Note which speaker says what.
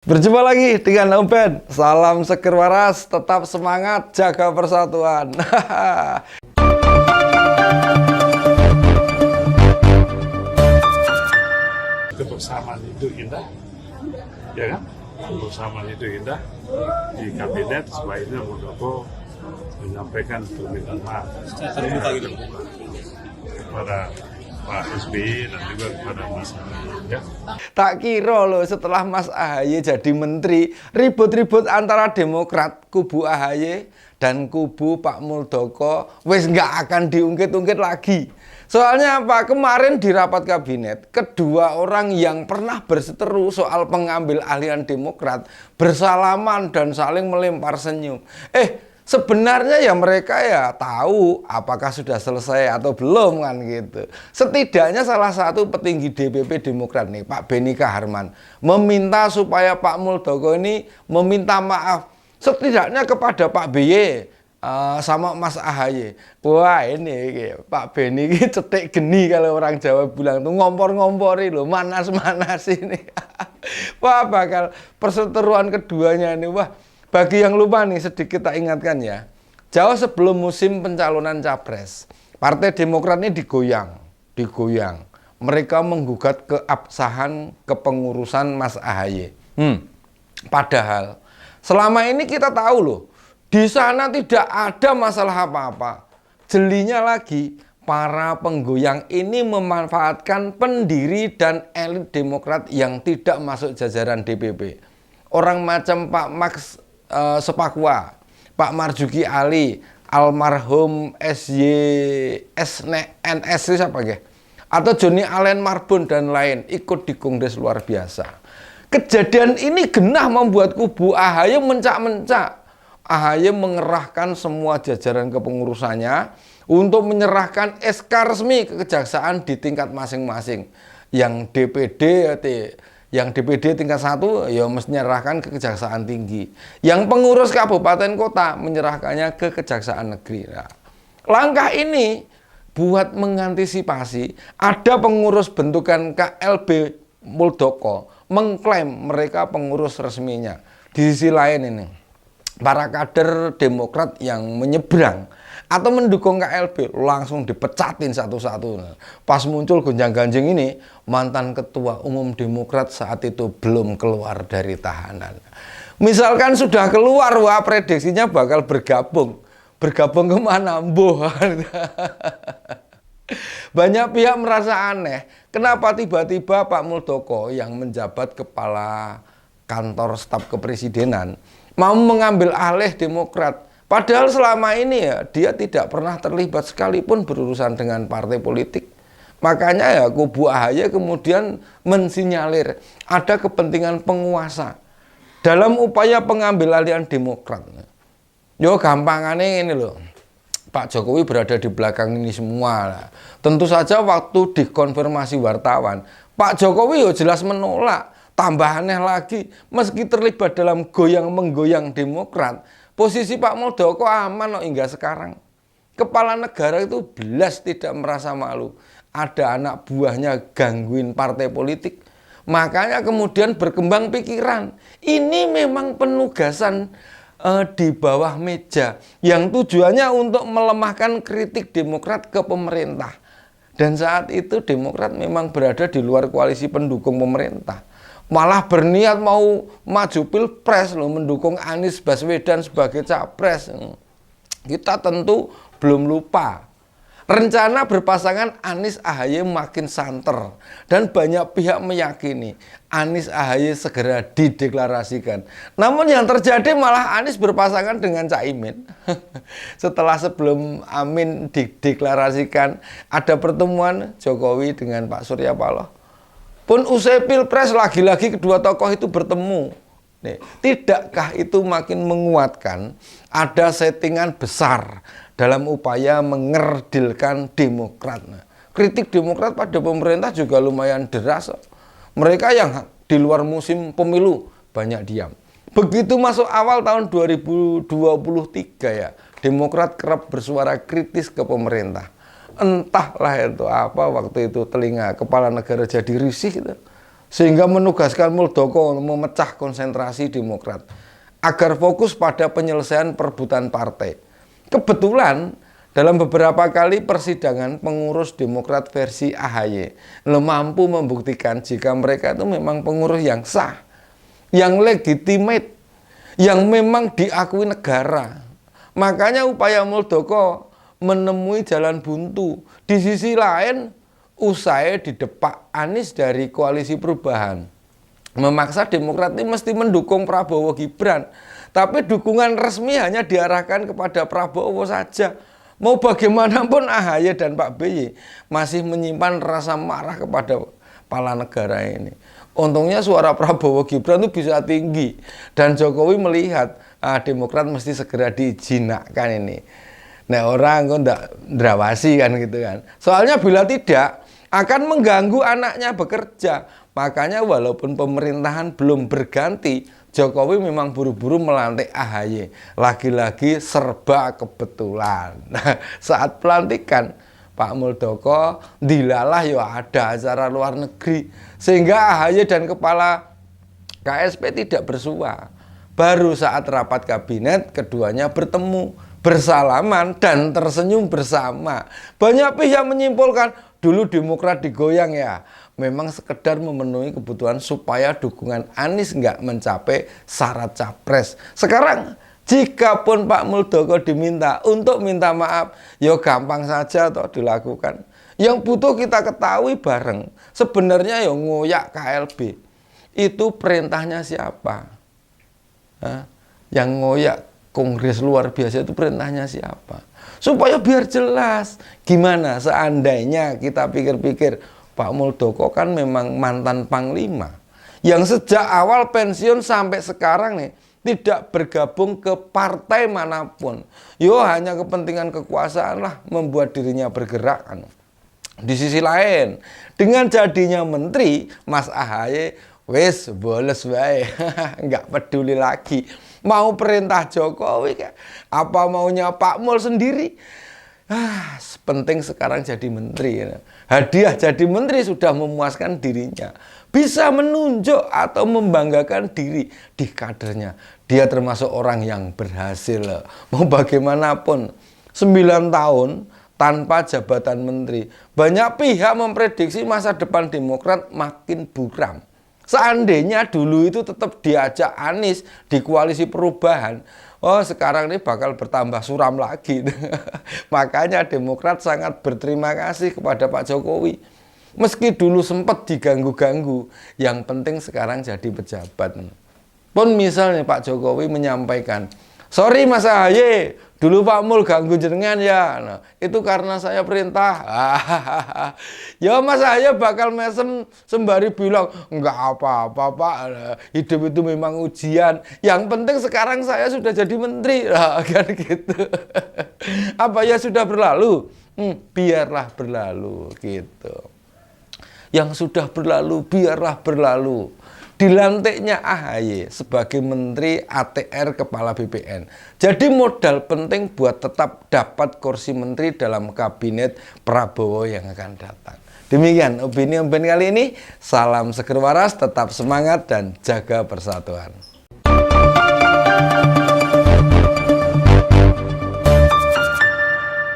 Speaker 1: Berjumpa lagi dengan Om Ben. Salam seger waras, tetap semangat, jaga persatuan.
Speaker 2: Kebersamaan itu indah, ya kan? Kebersamaan itu indah. Di kabinet sebaiknya Muldoko menyampaikan permintaan maaf kepada Pak SBY dan juga kepada Mas Ahaye, ya.
Speaker 1: Tak kira loh setelah Mas Ahaye jadi menteri, ribut-ribut antara Demokrat, kubu Ahaye dan kubu Pak Muldoko wes nggak akan diungkit-ungkit lagi. Soalnya apa? Kemarin di rapat kabinet, kedua orang yang pernah berseteru soal pengambil alihan Demokrat bersalaman dan saling melempar senyum. Sebenarnya ya mereka ya tahu apakah sudah selesai atau belum kan gitu. Setidaknya salah satu petinggi DPP Demokrat nih, Pak Benny Kaharman, meminta supaya Pak Muldoko ini meminta maaf setidaknya kepada Pak BY sama Mas Ahaye. Wah ini Pak Benny ini cetek geni kalau orang Jawa bilang tuh, ngompor-ngompori loh, manas-manas ini. Wah bakal perseteruan keduanya ini, wah. Bagi yang lupa nih, sedikit tak ingatkan ya. Jauh sebelum musim pencalonan capres, Partai Demokrat ini digoyang. Mereka menggugat keabsahan kepengurusan Mas Ahaye. Padahal selama ini kita tahu loh, di sana tidak ada masalah apa-apa. Jelinya lagi, para penggoyang ini memanfaatkan pendiri dan elit Demokrat yang tidak masuk jajaran DPP. Orang macam Pak Max Sepakwa, Pak Marzuki Ali, almarhum NS siapa ya? Atau Joni Allen Marbun dan lain ikut di kongres luar biasa. Kejadian ini genah membuat kubu Ahaye mencak-mencak. Ahaye mengerahkan semua jajaran kepengurusannya untuk menyerahkan SK resmi ke kejaksaan di tingkat masing-masing. Yang DPD tingkat 1 ya mesti menyerahkan ke Kejaksaan Tinggi. Yang pengurus kabupaten kota menyerahkannya ke Kejaksaan Negeri. Nah, langkah ini buat mengantisipasi ada pengurus bentukan KLB Muldoko mengklaim mereka pengurus resminya. Di sisi lain ini, para kader Demokrat yang menyeberang atau mendukung KLB langsung dipecatin satu-satu. Pas muncul gonjang-ganjing ini, mantan ketua umum Demokrat saat itu belum keluar dari tahanan. Misalkan sudah keluar, wah prediksinya bakal bergabung. Bergabung kemana? Banyak pihak merasa aneh, kenapa tiba-tiba Pak Muldoko yang menjabat kepala kantor staf kepresidenan mau mengambil alih Demokrat. Padahal selama ini ya dia tidak pernah terlibat sekalipun berurusan dengan partai politik. Makanya ya kubu Ahaye kemudian mensinyalir ada kepentingan penguasa dalam upaya pengambil alihan Demokrat. Yo gampangannya ini loh, Pak Jokowi berada di belakang ini semua. Nah, tentu saja waktu dikonfirmasi wartawan, Pak Jokowi yo jelas menolak. Tambah aneh lagi, meski terlibat dalam goyang-menggoyang Demokrat, posisi Pak Muldoko aman loh hingga sekarang. Kepala negara itu belas tidak merasa malu. Ada anak buahnya gangguin partai politik. Makanya kemudian berkembang pikiran. Ini memang penugasan di bawah meja. Yang tujuannya untuk melemahkan kritik Demokrat ke pemerintah. Dan saat itu Demokrat memang berada di luar koalisi pendukung pemerintah. Malah berniat mau maju pilpres loh, mendukung Anies Baswedan sebagai capres. Kita tentu belum lupa rencana berpasangan Anies Ahaye makin santer dan banyak pihak meyakini Anies Ahaye segera dideklarasikan. Namun yang terjadi malah Anies berpasangan dengan Caimin. Setelah sebelum Amin dideklarasikan, ada pertemuan Jokowi dengan Pak Surya Paloh. Pun usai pilpres lagi-lagi kedua tokoh itu bertemu. Tidakkah itu makin menguatkan ada settingan besar dalam upaya mengerdilkan Demokrat? Kritik Demokrat pada pemerintah juga lumayan deras. Mereka yang di luar musim pemilu banyak diam. Begitu masuk awal tahun 2023 ya, Demokrat kerap bersuara kritis ke pemerintah. Entahlah itu apa waktu itu telinga kepala negara jadi risih gitu. sehingga menugaskan Muldoko memecah konsentrasi Demokrat agar fokus pada penyelesaian perebutan partai. Kebetulan dalam beberapa kali persidangan pengurus Demokrat versi AHY mampu membuktikan jika mereka itu memang pengurus yang sah, yang legitimate, yang memang diakui negara. Makanya upaya Muldoko menemui jalan buntu. Di sisi lain, usai didepak Anies dari Koalisi Perubahan, memaksa Demokrat ini mesti mendukung Prabowo Gibran. Tapi dukungan resmi hanya diarahkan kepada Prabowo saja. Mau bagaimanapun AHY dan Pak BY masih menyimpan rasa marah kepada kepala negara ini. Untungnya suara Prabowo Gibran itu bisa tinggi. Dan Jokowi melihat Demokrat mesti segera dijinakkan ini. Nah orang kok ndak ndrawasi kan gitu kan. Soalnya bila tidak akan mengganggu anaknya bekerja. Makanya walaupun pemerintahan belum berganti, Jokowi memang buru-buru melantik AHY. Lagi-lagi serba kebetulan. Nah, saat pelantikan Pak Muldoko dilalah ya ada acara luar negeri. Sehingga AHY dan kepala KSP tidak bersua. Baru saat rapat kabinet keduanya bertemu, bersalaman dan tersenyum bersama. Banyak pihak menyimpulkan dulu Demokrat digoyang ya. Memang sekedar memenuhi kebutuhan supaya dukungan Anies nggak mencapai syarat capres. Sekarang jika pun Pak Muldoko diminta untuk minta maaf, ya gampang saja toh dilakukan. Yang butuh kita ketahui bareng, sebenarnya ya ngoyak KLB. Itu perintahnya siapa? Yang ngoyak Kongres luar biasa itu perintahnya siapa? Supaya biar jelas gimana seandainya kita pikir-pikir Pak Muldoko kan memang mantan panglima yang sejak awal pensiun sampai sekarang nih tidak bergabung ke partai manapun. Yo hanya kepentingan kekuasaan lah membuat dirinya bergerak. Di sisi lain, dengan jadinya menteri, Mas AHY wes boles wae, nggak peduli lagi. Mau perintah Jokowi kayak apa maunya Pak Mul sendiri. Penting sekarang jadi menteri. Hadiah jadi menteri sudah memuaskan dirinya. Bisa menunjuk atau membanggakan diri di kadernya. Dia termasuk orang yang berhasil. Mau bagaimanapun 9 tahun tanpa jabatan menteri. Banyak pihak memprediksi masa depan Demokrat makin buram. Seandainya dulu itu tetap diajak Anies di Koalisi Perubahan, oh sekarang ini bakal bertambah suram lagi. Makanya Demokrat sangat berterima kasih kepada Pak Jokowi. Meski dulu sempat diganggu-ganggu, yang penting sekarang jadi pejabat. Pun misalnya Pak Jokowi menyampaikan, sorry Mas AHY, dulu Pak Mul ganggu jenengan ya. Nah, itu karena saya perintah. Ya Mas AHY bakal mesem sembari bilang, enggak apa-apa Pak, hidup itu memang ujian. Yang penting sekarang saya sudah jadi menteri. Kan gitu. Apa ya sudah berlalu? Biarlah berlalu gitu. Yang sudah berlalu, biarlah berlalu. Dilantiknya AHY sebagai Menteri ATR Kepala BPN. Jadi modal penting buat tetap dapat kursi menteri dalam kabinet Prabowo yang akan datang. Demikian opini kali ini. Salam seger waras, tetap semangat dan jaga persatuan.